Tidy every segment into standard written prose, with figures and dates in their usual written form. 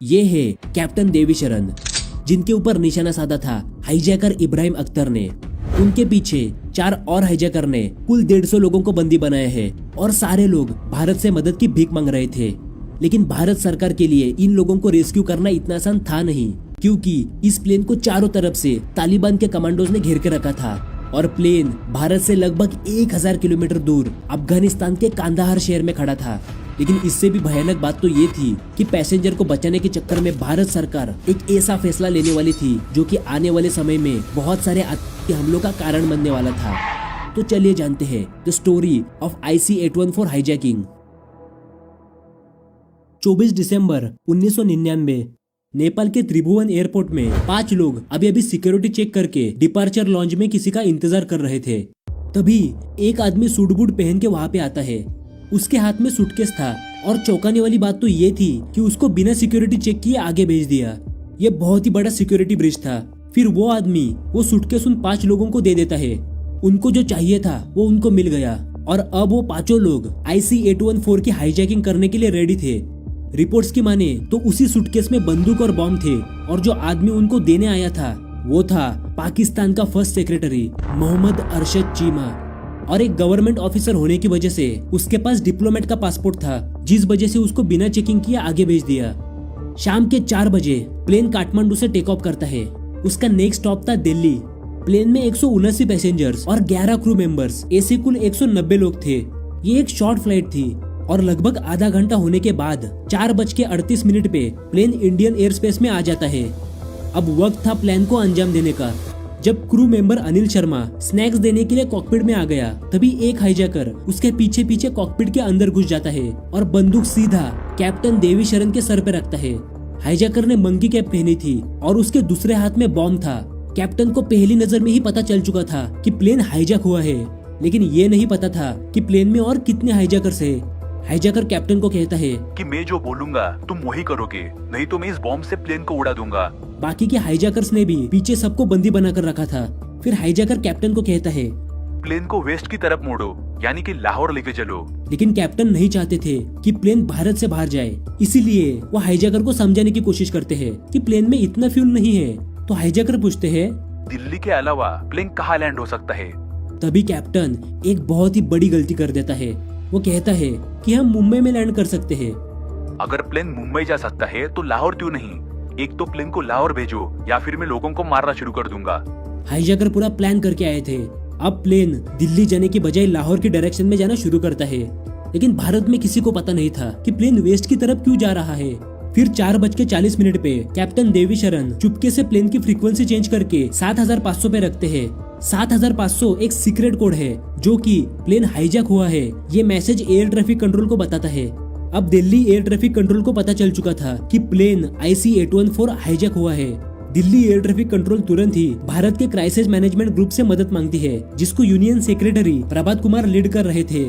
ये है कैप्टन देवीशरण, जिनके ऊपर निशाना साधा था हाईजैकर इब्राहिम अख्तर ने। उनके पीछे 4 और हाईजैकर ने कुल 150 लोगों को बंदी बनाया है और सारे लोग भारत से मदद की भीख मांग रहे थे। लेकिन भारत सरकार के लिए इन लोगों को रेस्क्यू करना इतना आसान था नहीं, क्योंकि इस प्लेन को चारों तरफ से तालिबान के कमांडोज ने घेर के रखा था और प्लेन भारत से लगभग 1000 किलोमीटर दूर अफगानिस्तान के कांदाहार शहर में खड़ा था। लेकिन इससे भी भयानक बात तो ये थी कि पैसेंजर को बचाने के चक्कर में भारत सरकार एक ऐसा फैसला लेने वाली थी जो कि आने वाले समय में बहुत सारे आतंकी हमलों का कारण बनने वाला था। तो चलिए जानते हैं the story of IC-814 hijacking. 24 दिसंबर 1999 नेपाल के त्रिभुवन एयरपोर्ट में 5 लोग अभी सिक्योरिटी चेक करके डिपार्चर लॉन्ज में किसी का इंतजार कर रहे थे। तभी एक आदमी सूट बूट पहन के वहां पे आता है। उसके हाथ में सूटकेस था और चौंकाने वाली बात तो ये थी कि उसको बिना सिक्योरिटी चेक किए आगे भेज दिया। ये बहुत ही बड़ा सिक्योरिटी ब्रीच था। फिर वो आदमी वो सूटकेस उन 5 लोगों को दे देता है। उनको जो चाहिए था वो उनको मिल गया और अब वो 5 लोग IC-814 की हाईजैकिंग करने के लिए रेडी थे। रिपोर्ट्स की माने तो उसी सूटकेस में बंदूक और बॉम्ब थे और जो आदमी उनको देने आया था वो था पाकिस्तान का फर्स्ट सेक्रेटरी मोहम्मद अरशद चीमा। और एक गवर्नमेंट ऑफिसर होने की वजह से उसके पास डिप्लोमेट का पासपोर्ट था, जिस वजह से उसको बिना चेकिंग किए आगे भेज दिया। शाम के 4 बजे प्लेन काठमांडू से टेक ऑफ करता है। उसका नेक्स्ट स्टॉप था दिल्ली। प्लेन में 179 पैसेंजर्स और 11 क्रू मेंबर्स, ऐसे कुल 190 लोग थे। ये एक शॉर्ट फ्लाइट थी और लगभग आधा घंटा होने के बाद 4:38 पे प्लेन इंडियन एयर स्पेस में आ जाता है। अब वक्त था प्लान को अंजाम देने का। जब crew member Anil Sharma snacks देने के लिए कॉकपिट में आ गया, तभी एक हाईजैकर उसके पीछे पीछे कॉकपिट के अंदर घुस जाता है और बंदूक सीधा कैप्टन देवीशरण के सर पे रखता है। हाईजैकर ने मंकी कैप पहनी थी और उसके दूसरे हाथ में बॉम्ब था। कैप्टन को पहली नजर में ही पता चल चुका था कि प्लेन हाईजैक हुआ है, लेकिन ये नहीं पता था कि प्लेन में और कितने हाईजैकर्स है। हाईजैकर कैप्टन को कहता है कि मैं जो बोलूंगा तुम वही करोगे, नहीं तो मैं इस बॉम्ब से प्लेन को उड़ा दूंगा। बाकी के हाईजैकर्स ने भी पीछे सबको बंदी बनाकर रखा था। फिर हाईजैकर कैप्टन को कहता है प्लेन को वेस्ट की तरफ मोड़ो, यानी कि लाहौर लेके चलो। लेकिन कैप्टन नहीं चाहते थे कि प्लेन भारत से बाहर जाए, इसीलिए वो हाईजैकर को समझाने की कोशिश करते हैं कि प्लेन में इतना फ्यूल नहीं है। तो हाईजैकर पूछते हैं दिल्ली के अलावा प्लेन कहाँ लैंड हो सकता है। तभी कैप्टन एक बहुत ही बड़ी गलती कर देता है। वो कहता है कि हम मुंबई में लैंड कर सकते हैं। अगर प्लेन मुंबई जा सकता है तो लाहौर क्यों नहीं? एक तो प्लेन को लाहौर भेजो या फिर मैं लोगों को मारना शुरू कर दूंगा। हाईजैकर पूरा प्लान करके आए थे। अब प्लेन दिल्ली जाने की बजाय लाहौर की डायरेक्शन में जाना शुरू करता है। लेकिन भारत में किसी को पता नहीं था कि प्लेन वेस्ट की तरफ क्यों जा रहा है। फिर 4:40 पे कैप्टन देवीशरण चुपके से प्लेन की फ्रीक्वेंसी चेंज करके 7500 पे रखते हैं। 7500 एक सीक्रेट कोड है जो कि प्लेन हाईजैक हुआ है, ये मैसेज एयर ट्रैफिक कंट्रोल को बताता है। अब दिल्ली एयर ट्रैफिक कंट्रोल को पता चल चुका था कि प्लेन IC-814 हाईजैक हुआ है। दिल्ली एयर ट्रैफिक कंट्रोल तुरंत ही भारत के क्राइसिस मैनेजमेंट ग्रुप से मदद मांगती है, जिसको union secretary Prabhat Kumar lead कर रहे थे।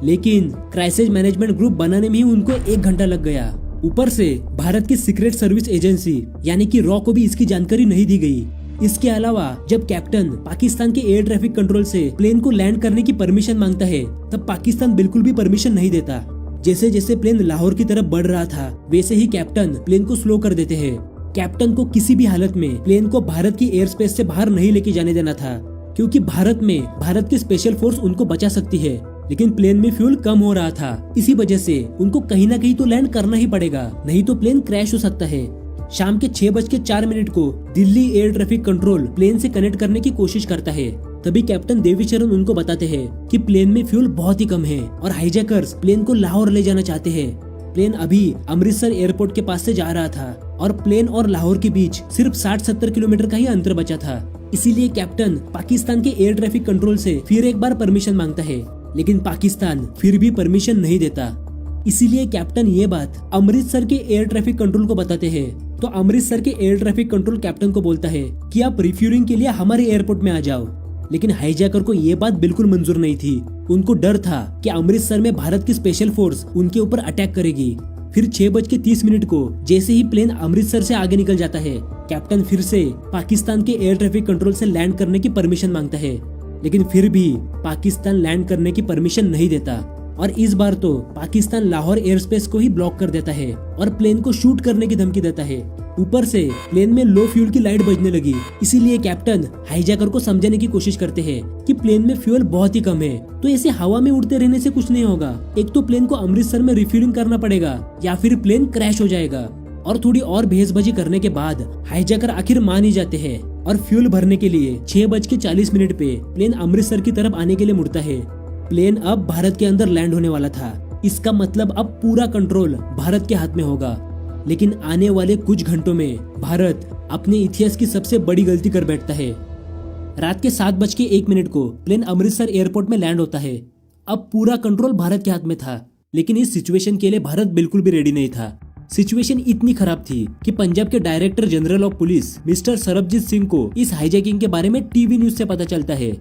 लेकिन क्राइसिस मैनेजमेंट ग्रुप बनाने में ही उनको 1 घंटा लग गया। ऊपर से भारत की सीक्रेट सर्विस एजेंसी यानी कि रॉ को भी इसकी जानकारी नहीं दी गई। इसके अलावा जब कैप्टन पाकिस्तान के एयर ट्रैफिक कंट्रोल से प्लेन को लैंड करने की परमिशन मांगता है, तब पाकिस्तान बिल्कुल भी परमिशन नहीं देता। जैसे जैसे प्लेन लाहौर की तरफ बढ़ रहा था, वैसे ही कैप्टन प्लेन को स्लो कर देते हैं। कैप्टन को किसी भी हालत में प्लेन को भारत की एयर स्पेस से बाहर नहीं लेके जाने देना था, क्योंकि भारत में भारत की स्पेशल फोर्स उनको बचा सकती है। लेकिन प्लेन में फ्यूल कम हो रहा था, इसी वजह से उनको कहीं ना कहीं तो लैंड करना ही पड़ेगा, नहीं तो प्लेन क्रैश हो सकता है। शाम के 6:04 को Delhi air traffic control plane से कनेक्ट करने की कोशिश करता है। तभी कैप्टन देवीशरण उनको बताते हैं कि प्लेन में फ्यूल बहुत ही कम है और हाईजैकर्स प्लेन को लाहौर ले जाना चाहते हैं। प्लेन अभी अमृतसर एयरपोर्ट के पास से जा रहा था और प्लेन और लाहौर के बीच सिर्फ 60-70 किलोमीटर का ही अंतर बचा था। इसीलिए कैप्टन पाकिस्तान के एयर ट्रैफिक कंट्रोल से फिर एक बार परमिशन मांगता है, लेकिन पाकिस्तान फिर भी परमिशन नहीं देता। इसीलिए कैप्टन ये बात अमृतसर के एयर ट्रैफिक कंट्रोल को बताते हैं। तो अमृतसर के एयर ट्रैफिक कंट्रोल कैप्टन को बोलता है कि आप रिफ्यूलिंग के लिए हमारे एयरपोर्ट में आ जाओ। लेकिन हाईजैकर को ये बात बिल्कुल मंजूर नहीं थी। उनको डर था कि अमृतसर में भारत की स्पेशल फोर्स उनके ऊपर अटैक करेगी। फिर 6:30 को जैसे ही प्लेन अमृतसर से आगे निकल जाता है, कैप्टन फिर से पाकिस्तान के एयर ट्रैफिक कंट्रोल से लैंड करने की परमिशन मांगता है। लेकिन फिर भी पाकिस्तान लैंड करने की परमिशन नहीं देता। और इस बार तो पाकिस्तान लाहौर एयर स्पेस को ही ब्लॉक कर देता है और प्लेन को शूट करने की धमकी देता है। ऊपर से प्लेन में लो फ्यूल की लाइट बजने लगी, इसीलिए कैप्टन हाईजैकर को समझाने की कोशिश करते हैं कि प्लेन में फ्यूल बहुत ही कम है, तो ऐसे हवा में उड़ते रहने से कुछ नहीं होगा। एक तो प्लेन को अमृतसर में रिफ्यूलिंग करना पड़ेगा या फिर प्लेन क्रैश हो जाएगा। और थोड़ी और भेजबाजी करने के बाद हाईजैकर आखिर मान ही जाते हैं और फ्यूल भरने के लिए 6:40 पे प्लेन अमृतसर की तरफ आने के लिए मुड़ता है। प्लेन अब भारत के अंदर लैंड होने वाला था। इसका मतलब अब पूरा कंट्रोल भारत के हाथ में होगा। लेकिन आने वाले कुछ घंटों में भारत अपने इतिहास की सबसे बड़ी गलती कर बैठता है। रात के 7:01 को प्लेन अमृतसर एयरपोर्ट में लैंड होता है। अब पूरा कंट्रोल भारत के हाथ में था, लेकिन इस सिचुएशन के लिए भारत बिल्कुल भी रेडी नहीं था। सिचुएशन इतनी खराब थी कि पंजाब के director general of police mister Sarabjit Singh को इस हाईजैकिंग के बारे में टीवी न्यूज से पता चलता है।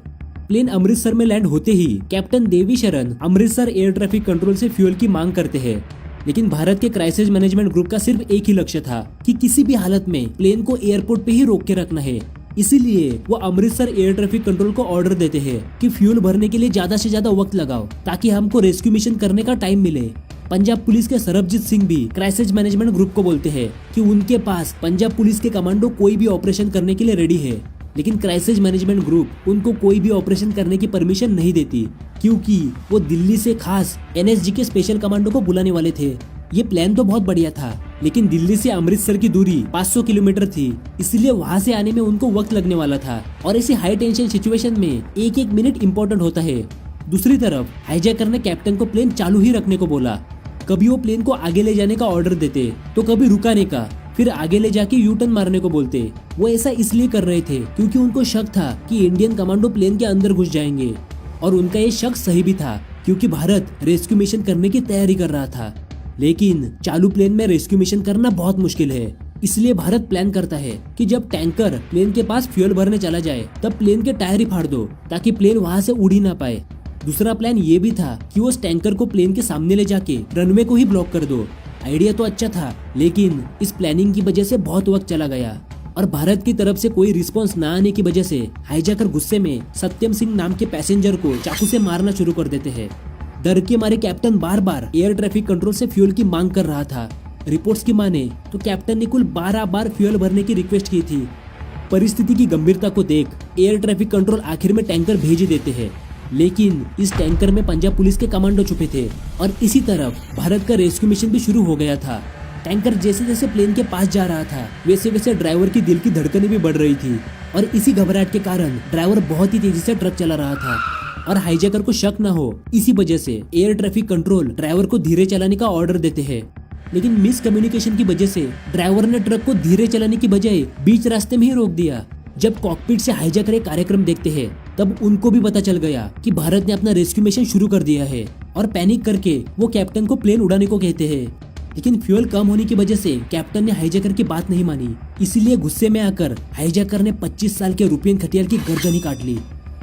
प्लेन अमृतसर में लैंड होते ही कैप्टन देवी शरण अमृतसर एयर ट्रैफिक कंट्रोल से फ्यूल की मांग करते हैं। लेकिन भारत के क्राइसिस मैनेजमेंट ग्रुप का सिर्फ एक ही लक्ष्य था कि किसी भी हालत में प्लेन को एयरपोर्ट पे ही रोक के रखना है। इसीलिए वो अमृतसर एयर ट्रैफिक कंट्रोल को ऑर्डर देते हैं कि फ्यूल भरने के लिए ज्यादा से ज्यादा वक्त लगाओ ताकि हमको रेस्क्यू मिशन करने का टाइम मिले। पंजाब पुलिस के सरबजीत सिंह भी क्राइसिस मैनेजमेंट ग्रुप को बोलते हैं कि उनके पास पंजाब पुलिस के कमांडो कोई भी ऑपरेशन करने के लिए रेडी है। लेकिन क्राइसिस मैनेजमेंट ग्रुप उनको कोई भी ऑपरेशन करने की परमिशन नहीं देती, क्योंकि वो दिल्ली से खास एनएसजी के स्पेशल कमांडो को बुलाने वाले थे। ये प्लान तो बहुत बढ़िया था, लेकिन दिल्ली से अमृतसर की दूरी 500 किलोमीटर थी, इसलिए वहाँ से आने में उनको वक्त लगने वाला था। और ऐसी हाई टेंशन सिचुएशन में एक एक मिनट इम्पोर्टेंट होता है। दूसरी तरफ हाईजैकर ने कैप्टन को प्लेन चालू ही रखने को बोला। कभी वो प्लेन को आगे ले जाने का ऑर्डर देते तो कभी रुकाने का, फिर आगे ले जाके यू टर्न मारने को बोलते। वो ऐसा इसलिए कर रहे थे क्योंकि उनको शक था कि इंडियन कमांडो प्लेन के अंदर घुस जाएंगे। और उनका ये शक सही भी था, क्योंकि भारत रेस्क्यू मिशन करने की तैयारी कर रहा था। लेकिन चालू प्लेन में रेस्क्यू मिशन करना बहुत मुश्किल है। इसलिए भारत प्लान करता है कि जब टैंकर प्लेन के पास फ्यूल भरने चला जाए तब प्लेन के टायर ही फाड़ दो ताकि प्लेन वहाँ से उड़ ही ना पाए। दूसरा प्लान ये भी था कि उस टैंकर को प्लेन के सामने ले जाके रनवे को ही ब्लॉक कर दो। आइडिया तो अच्छा था, लेकिन इस प्लानिंग की वजह से बहुत वक्त चला गया और भारत की तरफ से कोई रिस्पांस न आने की वजह से हाईजैकर गुस्से में सत्यम सिंह नाम के पैसेंजर को चाकू से मारना शुरू कर देते हैं। डर के मारे कैप्टन बार बार एयर ट्रैफिक कंट्रोल से फ्यूल की मांग कर रहा था। रिपोर्ट्स की माने तो कैप्टन ने कुल 12 बार फ्यूल भरने की रिक्वेस्ट की थी। परिस्थिति की गंभीरता को देख एयर ट्रैफिक कंट्रोल आखिर में टैंकर भेज ही देते हैं, लेकिन इस टैंकर में पंजाब पुलिस के कमांडो छुपे थे और इसी तरफ भारत का रेस्क्यू मिशन भी शुरू हो गया था। टैंकर जैसे जैसे प्लेन के पास जा रहा था वैसे वैसे ड्राइवर की दिल की धड़कनें भी बढ़ रही थी और इसी घबराहट के कारण ड्राइवर बहुत ही तेजी से ट्रक चला रहा था। और हाईजैकर को शक न हो, इसी वजह से एयर ट्रैफिक कंट्रोल ड्राइवर को धीरे चलाने का ऑर्डर देते हैं। लेकिन मिस कम्युनिकेशन की वजह से ड्राइवर ने ट्रक को धीरे चलाने की बजाय बीच रास्ते में ही रोक दिया। जब कॉकपिट से हाईजैकर एक कार्यक्रम देखते हैं तब उनको भी पता चल गया कि भारत ने अपना रेस्क्यू मिशन शुरू कर दिया है और पैनिक करके वो कैप्टन को प्लेन उड़ाने को कहते हैं। लेकिन फ्यूल कम होने की वजह से कैप्टन ने हाईजैकर की बात नहीं मानी। इसीलिए गुस्से में आकर हाईजैकर ने 25 साल के रुपिन खटियाल की गर्दन ही काट ली।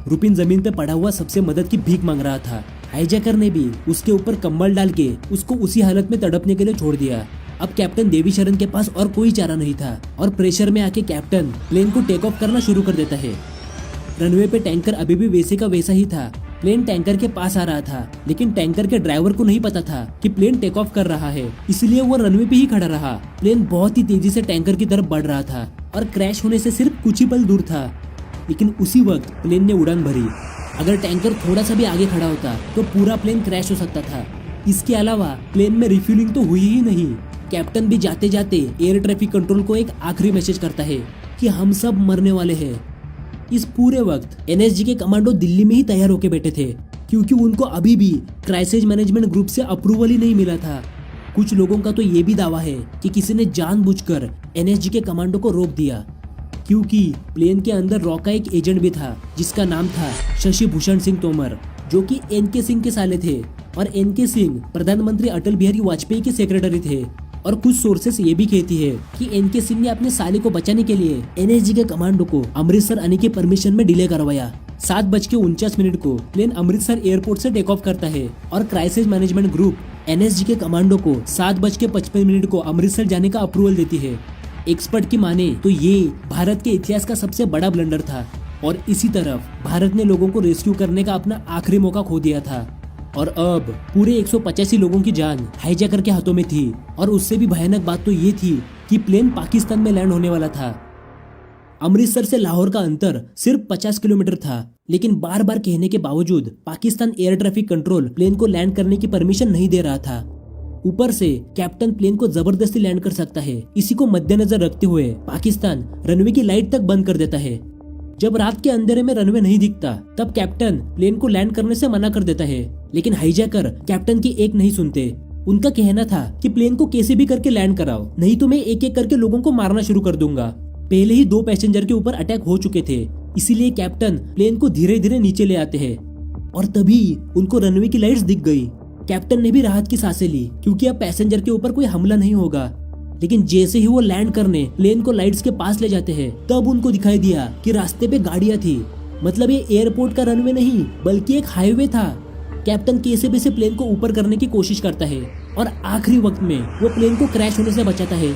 रुपिन जमीन पे पड़ा हुआ सबसे मदद की भीख मांग रहा था। हाईजैकर ने भी उसके ऊपर कंबल डाल के उसको उसी हालत में तड़पने के लिए छोड़ दिया। अब कैप्टन देवी शरण के पास और कोई चारा नहीं था और प्रेशर में आके कैप्टन प्लेन को टेक ऑफ करना शुरू कर देता है। रनवे पे टैंकर अभी भी वैसे का वैसा ही था। प्लेन टैंकर के पास आ रहा था, लेकिन टैंकर के ड्राइवर को नहीं पता था कि प्लेन टेक ऑफ कर रहा है, इसलिए वो रनवे पे ही खड़ा रहा। प्लेन बहुत ही तेजी से टैंकर की तरफ बढ़ रहा था और क्रैश होने से सिर्फ कुछ ही पल दूर था। लेकिन उसी वक्त प्लेन ने उड़ान भरी। अगर टैंकर थोड़ा सा भी आगे खड़ा होता तो पूरा प्लेन क्रैश हो सकता था। इसके अलावा प्लेन में रिफ्यूलिंग तो हुई ही नहीं। कैप्टन भी जाते जाते एयर ट्रैफिक कंट्रोल को एक आखिरी मैसेज करता है कि हम सब मरने वाले हैं। इस पूरे वक्त एनएसजी के कमांडो दिल्ली में ही तैयार होके बैठे थे, क्योंकि उनको अभी भी क्राइसिस मैनेजमेंट ग्रुप से अप्रूवल ही नहीं मिला था। कुछ लोगों का तो ये भी दावा है कि किसी ने जानबूझकर एनएसजी के कमांडो को रोक दिया, क्योंकि प्लेन के अंदर रॉ का एक एजेंट भी था जिसका नाम था शशि भूषण सिंह तोमर, जो कि एनके सिंह के साले थे। और एनके सिंह प्रधानमंत्री अटल बिहारी वाजपेयी के सेक्रेटरी थे। और कुछ सोर्सेस ये भी कहती है कि एनके सिंह ने अपने साले को बचाने के लिए एनएसजी के कमांडो को अमृतसर आने की परमिशन में डिले करवाया। 7:49 को प्लेन अमृतसर एयरपोर्ट से टेक ऑफ करता है और क्राइसिस मैनेजमेंट ग्रुप एनएसजी के कमांडो को 7:55 को अमृतसर जाने का अप्रूवल देती है। एक्सपर्ट की माने तो ये भारत के इतिहास का सबसे बड़ा ब्लंडर था और इसी तरफ भारत ने लोगों को रेस्क्यू करने का अपना आखिरी मौका खो दिया था। और अब पूरे 185 लोगों की जान हाईजैकर के हाथों में थी। और उससे भी भयानक बात तो ये थी कि प्लेन पाकिस्तान में लैंड होने वाला था। अमृतसर से लाहौर का अंतर सिर्फ 50 किलोमीटर था, लेकिन बार बार कहने के बावजूद Pakistan air traffic control plane को लैंड करने की परमिशन नहीं दे रहा था। ऊपर से कैप्टन प्लेन को जबरदस्ती लैंड कर सकता है, इसी को मद्देनजर रखते हुए पाकिस्तान रनवे की लाइट तक बंद कर देता है। जब रात के अंधेरे में रनवे नहीं दिखता तब कैप्टन प्लेन को लैंड करने से मना कर देता है, लेकिन हाईजैकर कैप्टन की एक नहीं सुनते। उनका कहना था कि प्लेन को कैसे भी करके लैंड कराओ, नहीं तो मैं एक एक करके लोगों को मारना शुरू कर दूंगा। पहले ही 2 पैसेंजर के ऊपर अटैक हो चुके थे, इसीलिए कैप्टन प्लेन को धीरे धीरे नीचे ले आते हैं और तभी उनको रनवे की लाइट्स दिख गई। कैप्टन ने भी राहत की सांसें ली क्योंकि अब पैसेंजर के ऊपर कोई हमला नहीं होगा। लेकिन जैसे ही वो लैंड करने प्लेन को लाइट्स के पास ले जाते हैं तब उनको दिखाई दिया कि रास्ते पे गाड़ियां थी। मतलब ये एयरपोर्ट का रनवे नहीं बल्कि एक हाईवे था। कैप्टन कैसे भी से प्लेन को ऊपर करने की कोशिश करता है और आखिरी वक्त में वो प्लेन को क्रैश होने से बचाता है,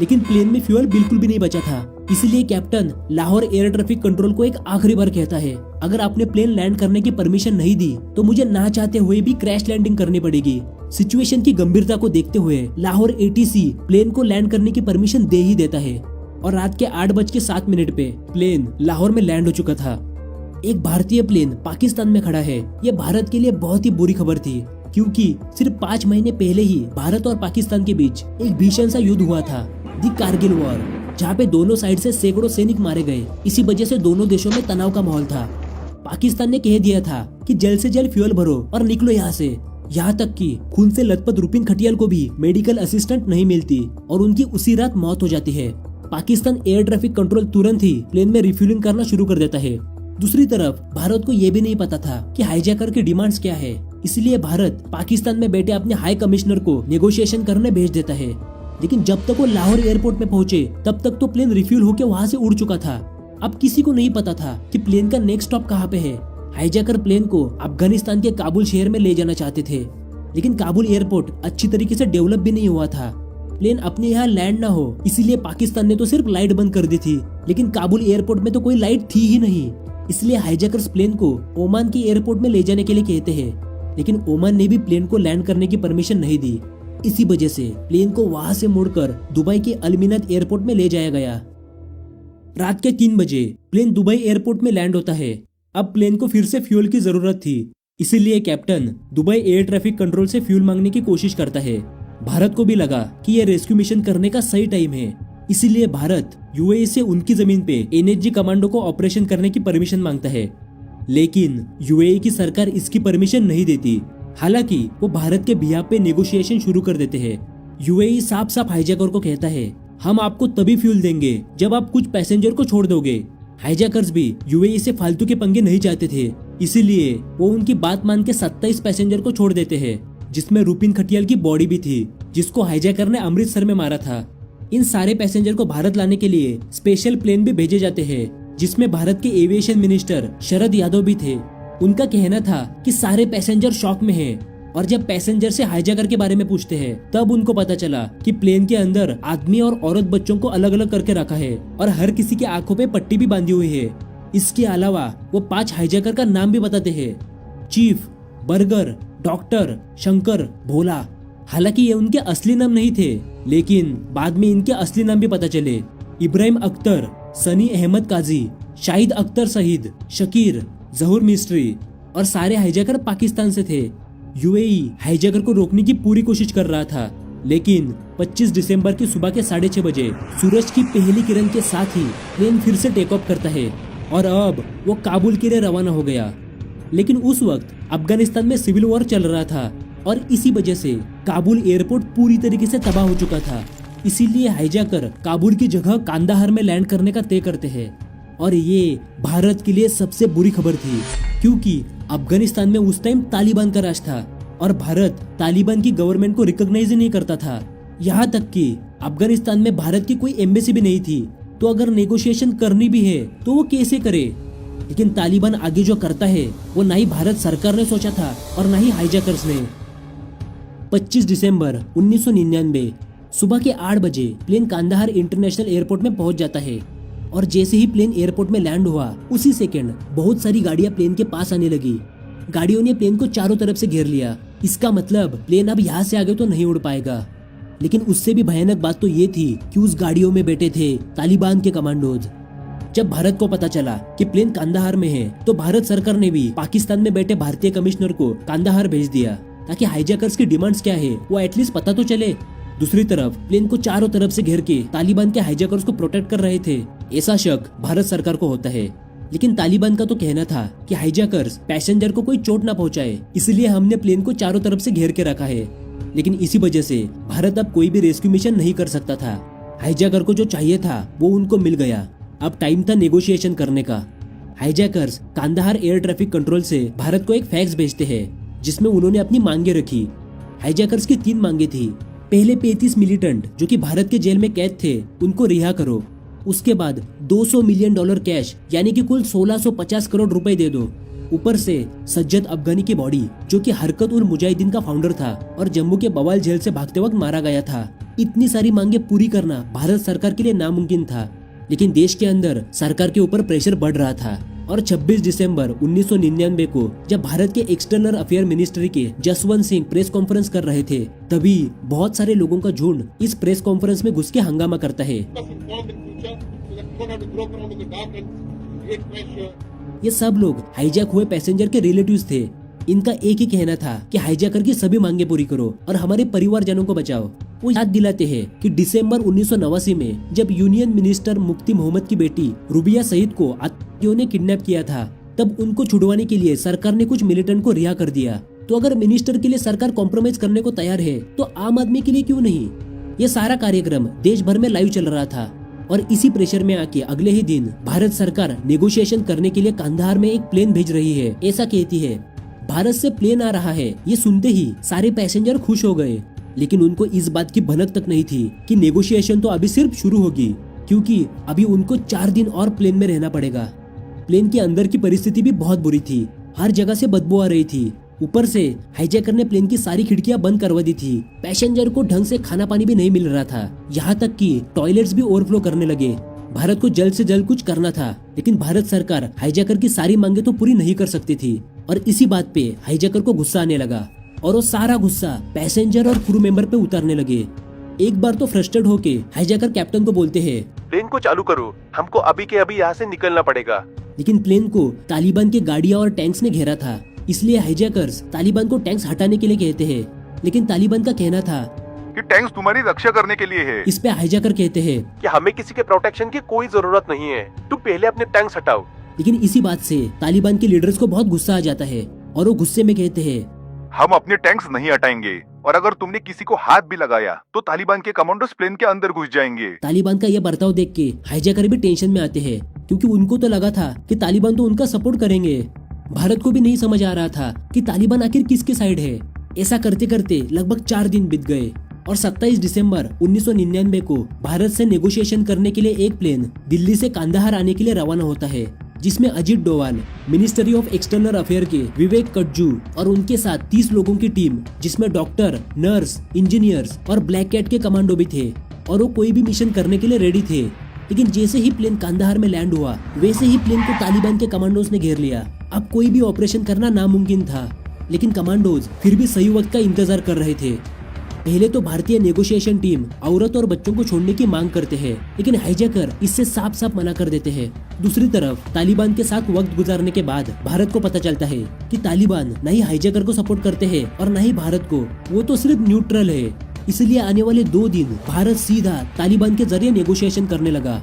लेकिन प्लेन में फ्यूल बिल्कुल भी नहीं बचा था। इसीलिए captain Lahore air traffic control को एक आखिरी बार कहता है, अगर आपने प्लेन लैंड करने की परमिशन नहीं दी तो मुझे ना चाहते हुए भी क्रैश लैंडिंग करनी पड़ेगी। सिचुएशन की गंभीरता को देखते हुए लाहौर एटीसी प्लेन को लैंड करने की परमिशन दे ही देता है और रात के 8:07 पे प्लेन लाहौर में लैंड हो चुका था। एक भारतीय प्लेन पाकिस्तान में खड़ा है, ये भारत के लिए बहुत ही बुरी खबर थी क्योंकि सिर्फ 5 महीने पहले ही भारत और पाकिस्तान के बीच एक भीषण सा युद्ध हुआ था, द कारगिल वॉर, जहाँ पे दोनों साइड से सैकड़ों सैनिक मारे गए। इसी वजह से दोनों देशों में तनाव का माहौल था। पाकिस्तान ने कह दिया था कि जल्द से जल्द फ्यूल भरो और निकलो यहाँ से। यहाँ तक कि खून से लथपथ रुपिन खटियाल को भी मेडिकल असिस्टेंट नहीं मिलती और उनकी उसी रात मौत हो जाती है। पाकिस्तान एयर ट्रैफिक कंट्रोल तुरंत ही प्लेन में रिफ्यूलिंग करना शुरू कर देता है। दूसरी तरफ भारत को यह भी नहीं पता था कि हाईजैकर की डिमांड्स क्या है, इसलिए भारत पाकिस्तान में बैठे अपने हाई कमिश्नर को नेगोशिएशन करने भेज देता है। लेकिन जब तक वो लाहौर एयरपोर्ट में पहुंचे तब तक तो प्लेन रिफ्यूल होकर वहां से उड़ चुका था। अब किसी को नहीं पता था कि प्लेन का नेक्स्ट स्टॉप कहाँ पे है। हाईजैकर प्लेन को अफगानिस्तान के काबुल शहर में ले जाना चाहते थे, लेकिन काबुल एयरपोर्ट अच्छी तरीके से डेवलप भी नहीं हुआ था। प्लेन अपने यहाँ लैंड ना हो इसीलिए पाकिस्तान ने तो सिर्फ लाइट बंद कर दी थी, लेकिन काबुल एयरपोर्ट में तो कोई लाइट थी ही नहीं। इसलिए हाईजैकर्स प्लेन को ओमान की एयरपोर्ट में ले जाने के लिए कहते हैं, लेकिन ओमान ने भी प्लेन को लैंड करने की परमिशन नहीं दी। इसी वजह से प्लेन को वहां से मुड़कर दुबई के अलमीनत एयरपोर्ट में ले जाया गया। रात के 3 बजे प्लेन दुबई एयरपोर्ट में लैंड होता है। अब प्लेन को फिर से फ्यूल की जरूरत थी, इसीलिए captain Dubai air traffic control से फ्यूल मांगने की कोशिश करता है। भारत को भी लगा कि यह रेस्क्यू मिशन करने का सही टाइम है, इसीलिए भारत यूएई से उनकी जमीन पे एनएसजी कमांडो को ऑपरेशन करने की परमिशन मांगता है, लेकिन यूएई की सरकार इसकी परमिशन नहीं देती। हालांकि वो भारत के बिहाफ पे नेगोशिएशन शुरू कर देते हैं। यूएई साफ साफ हाईजैकर को कहता है, हम आपको तभी फ्यूल देंगे जब आप कुछ पैसेंजर को छोड़ दोगे। हाईजैकर्स भी यूएई से फालतू के पंगे नहीं चाहते थे, इसीलिए वो उनकी बात मान के 27 पैसेंजर को छोड़ देते हैं, जिसमें रुपिन खटियाल की बॉडी भी थी, जिसको हाईजैकर ने अमृतसर में मारा था। इन सारे पैसेंजर को भारत लाने के लिए स्पेशल प्लेन भी भेजे जाते हैं, जिसमें भारत के एविएशन मिनिस्टर शरद यादव भी थे। उनका कहना था कि सारे पैसेंजर शॉक में हैं, और जब पैसेंजर से हाईजैकर के बारे में पूछते हैं तब उनको पता चला कि प्लेन के अंदर आदमी और औरत बच्चों को अलग अलग करके रखा है और हर किसी की आंखों पे पट्टी भी बांधी हुई है। इसके अलावा वो 5 हाईजैकर का नाम भी बताते हैं, चीफ, बर्गर, डॉक्टर, शंकर, भोला। हालांकि ये उनके असली नाम नहीं थे, लेकिन बाद में इनके असली नाम भी पता चले। इब्राहिम अख्तर, सनी अहमद काजी, शाहिद अख्तर शहीद, शकीर, जहूर मिस्ट्री, और सारे हाईजैकर पाकिस्तान से थे। यूएई हाईजैकर को रोकने की पूरी कोशिश कर रहा था, लेकिन 25 दिसंबर की सुबह के 6:30 बजे सूरज की पहली किरण के साथ ही प्लेन फिर से टेक ऑफ करता है और अब वो काबुल के लिए रवाना हो गया। लेकिन उस वक्त अफगानिस्तान में सिविल वॉर चल रहा था और इसी वजह से काबुल एयरपोर्ट पूरी तरीके से तबाह हो चुका था। इसीलिए हाईजैकर काबुल की जगह कांदाहार में लैंड करने का तय करते हैं, और ये भारत के लिए सबसे बुरी खबर थी, क्योंकि अफगानिस्तान में उस टाइम तालिबान का राज था और भारत तालिबान की गवर्नमेंट को रिकॉग्नाइज नहीं करता था। यहाँ तक कि अफगानिस्तान में भारत की कोई एम्बेसी भी नहीं थी, तो अगर नेगोशिएशन करनी भी है तो वो कैसे करे। लेकिन तालिबान आगे जो करता है वो ना ही भारत सरकार ने सोचा था और ना ही हाईजैकर्स ने। 25 दिसंबर 1999 सुबह के 8 बजे प्लेन कांदाहार इंटरनेशनल एयरपोर्ट में पहुंच जाता है, और जैसे ही प्लेन एयरपोर्ट में लैंड हुआ उसी सेकंड बहुत सारी गाड़ियां प्लेन के पास आने लगी। गाड़ियों ने प्लेन को चारों तरफ से घेर लिया। इसका मतलब प्लेन अब यहाँ से आगे तो नहीं उड़ पाएगा। लेकिन उससे भी भयानक बात तो ये थी कि उस गाड़ियों में बैठे थे तालिबान के कमांडोज। जब भारत को पता चला कि प्लेन कांदाहार में है तो भारत सरकार ने भी पाकिस्तान में बैठे भारतीय कमिश्नर को कांदाहार भेज दिया ताकि हाईजैकर्स की डिमांड्स क्या है वो एटलीस्ट पता तो चले। दूसरी तरफ प्लेन को चारों तरफ से घेर के तालिबान के हाईजैकर्स को प्रोटेक्ट कर रहे थे, ऐसा शक भारत सरकार को होता है। लेकिन तालिबान का तो कहना था कि हाईजैकर्स पैसेंजर को कोई चोट ना पहुंचाए, इसलिए हमने प्लेन को चारों तरफ से घेर के रखा है। लेकिन इसी वजह से भारत अब कोई भी रेस्क्यू मिशन नहीं कर सकता था। हाईजैकर को जो चाहिए था वो उनको मिल गया। अब टाइम था नेगोशिएशन करने का। Hijackers Kandahar air traffic control से भारत को एक फैक्स भेजते हैं जिसमें उन्होंने अपनी मांगे रखी। हाईजैकर्स की 3 मांगे थी। पहले 35 मिलिटेंट जो कि भारत के जेल में कैद थे उनको रिहा करो। उसके बाद $200 मिलियन कैश यानी कि कुल 1650 करोड़ रुपए दे दो। ऊपर से सज्जद अफगानी की बॉडी जो कि हरकत उल मुजाहिदीन का फाउंडर था और जम्मू के बवाल जेल से भागते वक्त मारा गया था। इतनी सारी मांगे पूरी करना भारत सरकार के लिए नामुमकिन था। लेकिन देश के अंदर सरकार के ऊपर प्रेशर बढ़ रहा था और 26 दिसंबर 1999 को जब भारत के एक्सटर्नल अफेयर मिनिस्ट्री के जसवंत सिंह प्रेस कॉन्फ्रेंस कर रहे थे तभी बहुत सारे लोगों का झुंड इस प्रेस कॉन्फ्रेंस में घुस के हंगामा करता है। ये सब लोग हाईजैक हुए पैसेंजर के रिलेटिव्स थे। इनका एक ही कहना था कि हाईजैकर की सभी मांगे पूरी करो और हमारे परिवारजनों को बचाओ। वो याद दिलाते हैं कि दिसंबर 1989 में जब यूनियन मिनिस्टर मुफ्ती मोहम्मद की बेटी रुबिया सईद को आतंकियों ने किडनैप किया था तब उनको छुड़वाने के लिए सरकार ने कुछ मिलिटेंट को रिहा कर दिया। तो अगर मिनिस्टर के लिए सरकार कॉम्प्रोमाइज करने को तैयार है तो आम आदमी के लिए क्यों नहीं। ये सारा कार्यक्रम देश भर में लाइव चल रहा था और इसी प्रेशर में आके अगले ही दिन भारत सरकार नेगोशिएशन करने के लिए कांधार में एक प्लेन भेज रही है, ऐसा कहती है। भारत से प्लेन आ रहा है ये सुनते ही सारे पैसेंजर खुश हो गए, लेकिन उनको इस बात की भनक तक नहीं थी कि नेगोशिएशन तो अभी सिर्फ शुरू होगी, क्योंकि अभी उनको 4 दिन और प्लेन में रहना पड़ेगा। प्लेन के अंदर की परिस्थिति भी बहुत बुरी थी, हर जगह से बदबू आ रही थी। ऊपर से हाईजैकर ने प्लेन की सारी खिड़कियां बंद करवा दी थी। पैसेंजर को ढंग से खाना पानी भी नहीं मिल रहा था, यहाँ तक कि टॉयलेट्स भी ओवरफ्लो करने लगे। भारत को जल्द से जल्द कुछ करना था, लेकिन भारत सरकार हाईजैकर की सारी मांगे तो पूरी नहीं कर सकती थी और इसी बात पे हाईजैकर को गुस्सा आने लगा और वो सारा गुस्सा पैसेंजर और क्रू मेंबर पे उतारने लगे। एक बार तो फ्रस्ट्रेट होके हाईजैकर कैप्टन को बोलते हैं, प्लेन को चालू करो, हमको अभी के अभी यहाँ से निकलना पड़ेगा। लेकिन प्लेन को तालिबान के गाड़ियां और टैंक्स ने घेरा था, इसलिए हाईजैकर्स तालिबान को टैंक्स हटाने के लिए कहते हैं। लेकिन तालिबान का कहना था कि टैंक्स तुम्हारी रक्षा करने के लिए है। इस पे हाईजैकर कहते हैं कि हमें किसी के प्रोटेक्शन की कोई जरूरत नहीं है, तुम पहले अपने टैंक्स हटाओ। लेकिन इसी बात से तालिबान के लीडर्स को बहुत गुस्सा आ जाता है और वो गुस्से में कहते हैं, हम अपने टैंक्स नहीं हटाएंगे और अगर तुमने किसी को हाथ भी लगाया तो तालिबान के कमांडोज प्लेन के अंदर घुस जाएंगे। तालिबान का यह बर्ताव देख के हाईजैकर भी टेंशन में आते हैं, क्योंकि उनको तो लगा था कि तालिबान तो उनका सपोर्ट करेंगे। भारत को भी नहीं समझ आ रहा था कि तालिबान आखिर किसके साइड है। ऐसा करते करते लगभग 4 दिन बीत गए और 27 दिसंबर 1999 को भारत से नेगोशिएशन करने के लिए एक प्लेन दिल्ली से कांदाहार आने के लिए रवाना होता है, जिसमें Ajit Doval, ministry of external affair के विवेक कटजू और उनके साथ 30 लोगों की टीम, जिसमें डॉक्टर, नर्स, इंजीनियर्स और ब्लैक कैट के कमांडो भी थे और वो कोई भी मिशन करने के लिए रेडी थे। लेकिन जैसे ही प्लेन कांदाहार में लैंड हुआ वैसे ही प्लेन को तालिबान के कमांडोज ने घेर लिया। अब कोई भी ऑपरेशन करना नामुमकिन था, लेकिन कमांडोज फिर भी सही वक्त का इंतजार कर रहे थे। पहले तो भारतीय नेगोशिएशन टीम औरत और बच्चों को छोड़ने की मांग करते हैं, लेकिन हाईजैकर इससे साफ साफ मना कर देते हैं। दूसरी तरफ तालिबान के साथ वक्त गुजारने के बाद भारत को पता चलता है कि तालिबान न ही हाईजैकर को सपोर्ट करते हैं और न ही भारत को, वो तो सिर्फ न्यूट्रल है। इसलिए आने वाले 2 दिन भारत सीधा तालिबान के जरिए नेगोशिएशन करने लगा।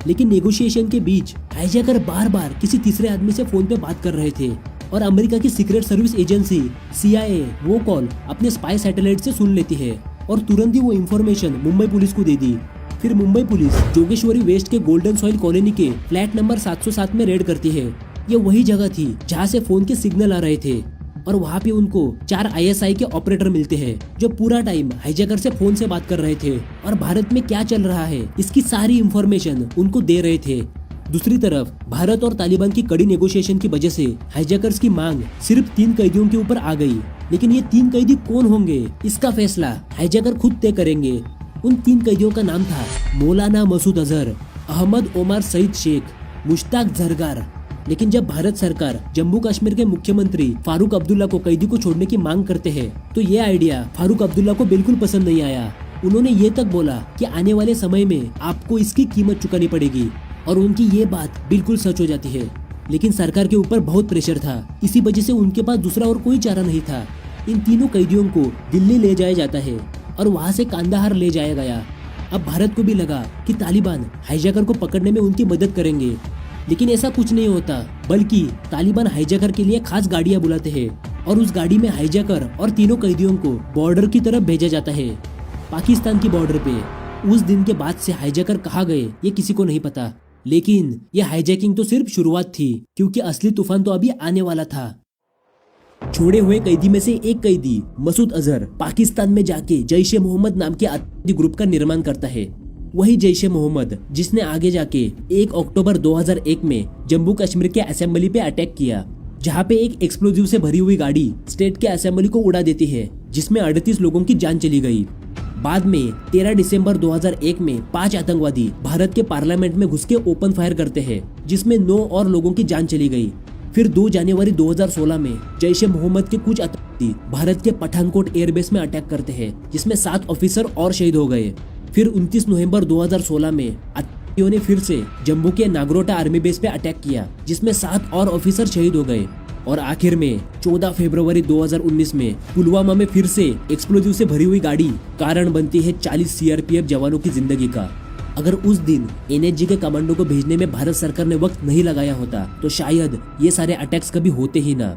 लेकिन नेगोशिएशन के बीच हाईजैकर बार बार किसी तीसरे आदमी से फोन पे बात कर रहे थे और अमेरिका की सीक्रेट सर्विस एजेंसी CIA वो कॉल अपने स्पाई सैटेलाइट से सुन लेती है और तुरंत ही वो इन्फॉर्मेशन मुंबई पुलिस को दे दी। फिर मुंबई पुलिस जोगेश्वरी वेस्ट के गोल्डन सॉइल कॉलोनी के फ्लैट नंबर 707 में रेड करती है। ये वही जगह थी जहाँ से फोन के सिग्नल आ रहे थे और वहाँ पे उनको 4 ISI के ऑपरेटर मिलते हैं जो पूरा टाइम हाईजैकर से फोन से बात कर रहे थे और भारत में क्या चल रहा है इसकी सारी इंफॉर्मेशन उनको दे रहे थे। दूसरी तरफ भारत और तालिबान की कड़ी नेगोशिएशन की वजह से हाईजैकर्स की मांग सिर्फ 3 कैदियों के ऊपर आ गई, लेकिन ये 3 कैदी कौन होंगे इसका फैसला हाईजैकर खुद तय करेंगे। उन 3 कैदियों का नाम था मौलाना मसूद अजहर, अहमद ओमर सईद शेख, मुश्ताक जरगार। लेकिन जब भारत सरकार जम्मू कश्मीर के मुख्यमंत्री फारूक अब्दुल्ला को कैदी को छोड़ने की मांग करते हैं तो ये आइडिया फारूक अब्दुल्ला को बिल्कुल पसंद नहीं आया। उन्होंने ये तक बोला कि आने वाले समय में आपको इसकी कीमत चुकानी पड़ेगी, और उनकी ये बात बिल्कुल सच हो जाती है। लेकिन सरकार के ऊपर बहुत प्रेशर था, इसी वजह से उनके पास दूसरा और कोई चारा नहीं था। इन तीनों कैदियों को दिल्ली ले जाया जाता है और वहाँ से कांदाहार ले जाया गया। अब भारत को भी लगा कि तालिबान हाईजैकर को पकड़ने में उनकी मदद करेंगे, लेकिन ऐसा कुछ नहीं होता, बल्कि तालिबान हाईजैकर के लिए खास गाड़ियां बुलाते हैं और उस गाड़ी में हाईजैकर और तीनों कैदियों को बॉर्डर की तरफ भेजा जाता है, पाकिस्तान की बॉर्डर पे। उस दिन के बाद से हाईजैकर कहाँ गए ये किसी को नहीं पता, लेकिन ये हाईजैकिंग तो सिर्फ शुरुआत थी, क्योंकि असली तूफान तो अभी आने वाला था। छोड़े हुए कैदी में से एक कैदी मसूद अजहर पाकिस्तान में जाके जैश ए मोहम्मद नाम के आतंकी ग्रुप का निर्माण करता है। वही जैश ए मोहम्मद जिसने आगे जाके 1 अक्टूबर 2001 में जम्मू कश्मीर के असेंबली पे अटैक किया, जहाँ पे एक एक्सप्लोजिव से भरी हुई गाड़ी स्टेट के असेंबली को उड़ा देती है, जिसमें 38 लोगों की जान चली गई। बाद में 13 दिसंबर 2001 में 5 आतंकवादी भारत के पार्लियामेंट में घुस के ओपन फायर करते हैं, जिसमें 9 और लोगों की जान चली गई। फिर 2 जनवरी 2016 में जैश ए मोहम्मद के कुछ आतंकवादी भारत के पठानकोट एयरबेस में अटैक करते हैं, जिसमें 7 ऑफिसर और शहीद हो गए। फिर 29 नवंबर 2016 में आतंकियों ने फिर से जम्मू के नागरोटा आर्मी बेस पे अटैक किया, जिसमें 7 और ऑफिसर शहीद हो गए। और आखिर में 14 फरवरी 2019 में पुलवामा में फिर से एक्सप्लोजिव से भरी हुई गाड़ी कारण बनती है 40 सीआरपीएफ जवानों की जिंदगी का। अगर उस दिन एनएसजी के कमांडो को भेजने में भारत सरकार ने वक्त नहीं लगाया होता तो शायद ये सारे अटैक्स कभी होते ही ना।